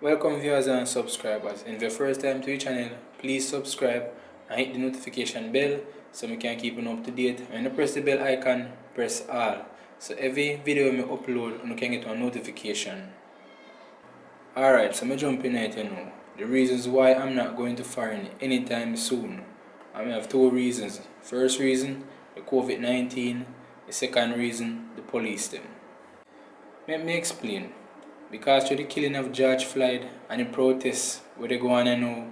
Welcome viewers and subscribers. If it's your first time to the channel, please subscribe and hit the notification bell so we can keep up to date. When you press the bell icon, press all. So every video I upload, you can get a notification. Alright, so I'm jumping in here now. The reasons why I'm not going to foreign anytime soon. I have two reasons. First reason, the COVID-19. The second reason, the police them. Let me explain. Because through the killing of George Floyd and the protests where they go on and now,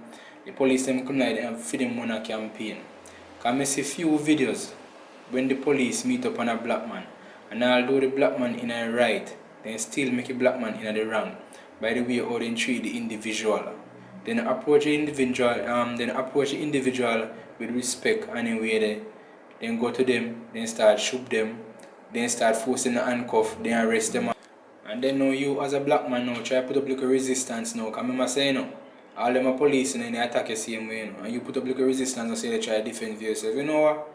the police them come like and feed them on a campaign. Because I see few videos when the police meet up on a black man, and although the black man in a right, they still make a black man in the wrong. By the way how they treat the individual. Then approach the individual with respect and in way they then go to them, then start shoot them, then start forcing the handcuff, then arrest them. And then now you as a black man now try to put up like a resistance now. Because I say all them are police and then they attack you same way and you put up like a resistance and say they try to defend yourself. You know what?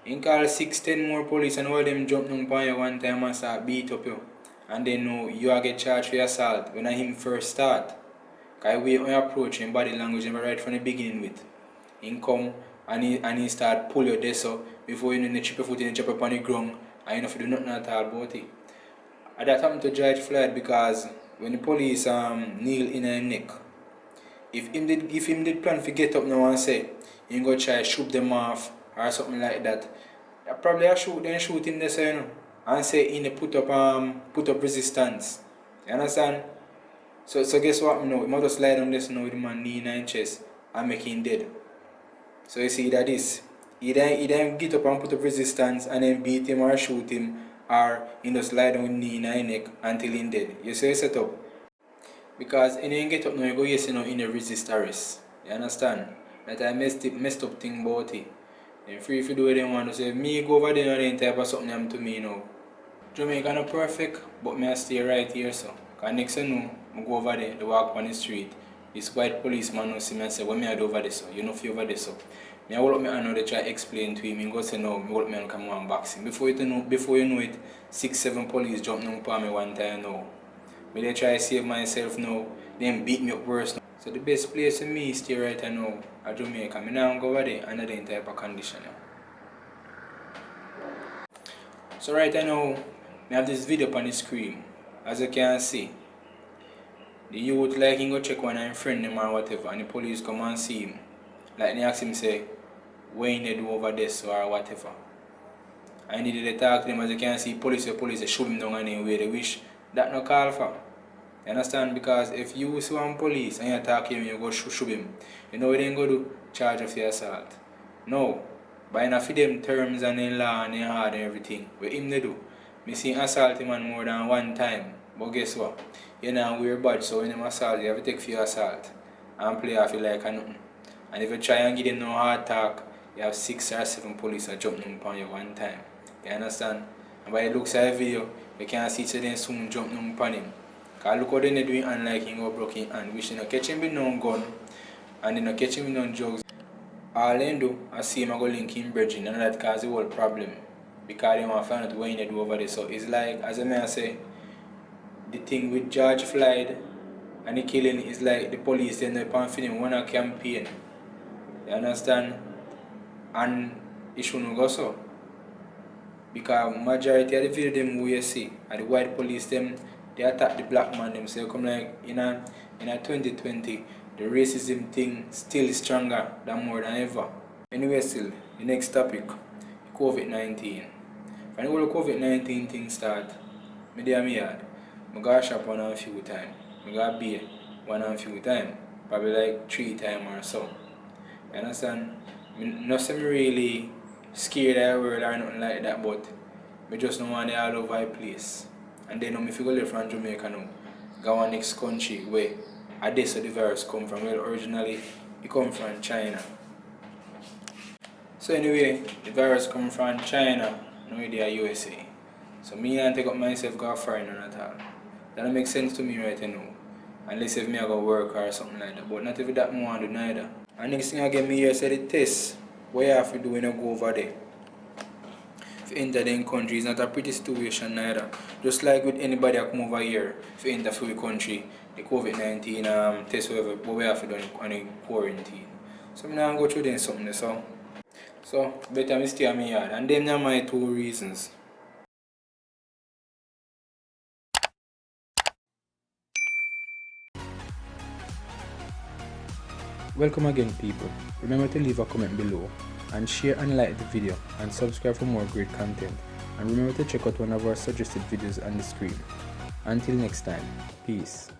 You call 6-10 more police and all them jump down upon you one time and start beat up you. And then now you are get charged for assault when him first start. Because we approach him body language and right from the beginning with. He come and he start pull your desk up before you know the chip your foot in the chop up on the ground and you know if you do nothing at all about it. And that happened to George Floyd because when the police kneel in her neck, if him did plan to get up now and say he go try shoot them off or something like that, probably shoot him there, you know, and say he put up resistance. You understand? So guess what now? He must just lie down this now with the man knee in his chest and make him dead. So you see that is he then get up and put up resistance and then beat him or shoot him. Or he just lie down with knee in his neck until he's dead. You see set up? Because when you get up now, you go yes, you know, in a resist arrest. You understand? That I messed up thing about it. Then free if you do what they want to say, me go over there and then type of something happen to me now. Jamaica not perfect, but me I stay right here so. Because next you know, I go over there, they walk on the street. This white policeman will see me and say, what me I do over there so? You know if you over there so. Me I hold up my hand now, they try to explain to him, and go say no, me hold up my hand come on boxing. Before you know it, 6-7 police jump down upon me one time now. Me they try to save myself now, then beat me up worse now. So the best place for me is stay right now at Jamaica. Me now go over there under the type of condition now. So right now, me have this video on the screen. As you can see, the youth like him go check one of his friend them or whatever, and the police come and see him. Like they ask him say, what you do over this or whatever. And they talk to them, as you can see, police they shoot him down anyway they wish. That no call for. You understand? Because if you see one police and you attack him, you go shoot him. You know what they go do? Charge of your assault. No. By enough of them terms and in law and in hard and everything. What him they do? Me see assault him more than one time. But guess what? You know wear badge, so when him assault you have to take for your assault. And play off you like a nothing. And if you try and give them no hard talk, you have 6 or 7 police are jumping upon you one time. You understand? And by the looks of the video, you can see so then soon jump upon him. Because look how they doing unlike him or broken hand, which they not catch him with no gun and they not catch him with no drugs. All they do is see him go link him bridging and that cause the whole problem. Because they want to find out what they do over there. So it's like, as I may say, the thing with George Floyd and the killing is like the police end up on film one a campaign. You understand? And it shouldn't go so. Because majority of the video them we see are the white police them they attack the black man them. So come like in a 2020 the racism thing still stronger than more than ever. Anyway still the next topic, COVID-19. When the whole COVID-19 thing start, me there me yard, I got shop one a few times. I got beer one a few times. Probably like 3 times or so. You understand? Nothing really scared of the world or nothing like that, but I just don't want it all over the place. And then if you go live from Jamaica now, go to next country where this the virus come from. Well, originally it come from China. So anyway, the virus come from China, now it is USA. So me and take up myself go foreign at all. That don't make sense to me right now. Unless if me I go work or something like that. But not if that I want to do neither. And next thing I get me here say the test what you have to do when you go over there. to enter the country. It's not a pretty situation neither. Just like with anybody that come over here to enter the country, the COVID-19 test whatever, but we have to do on a quarantine. So I'm gonna go through them something so better me stay at my yard. And them are my two reasons. Welcome again people. Remember to leave a comment below and share and like the video and subscribe for more great content. And remember to check out one of our suggested videos on the screen. Until next time, peace.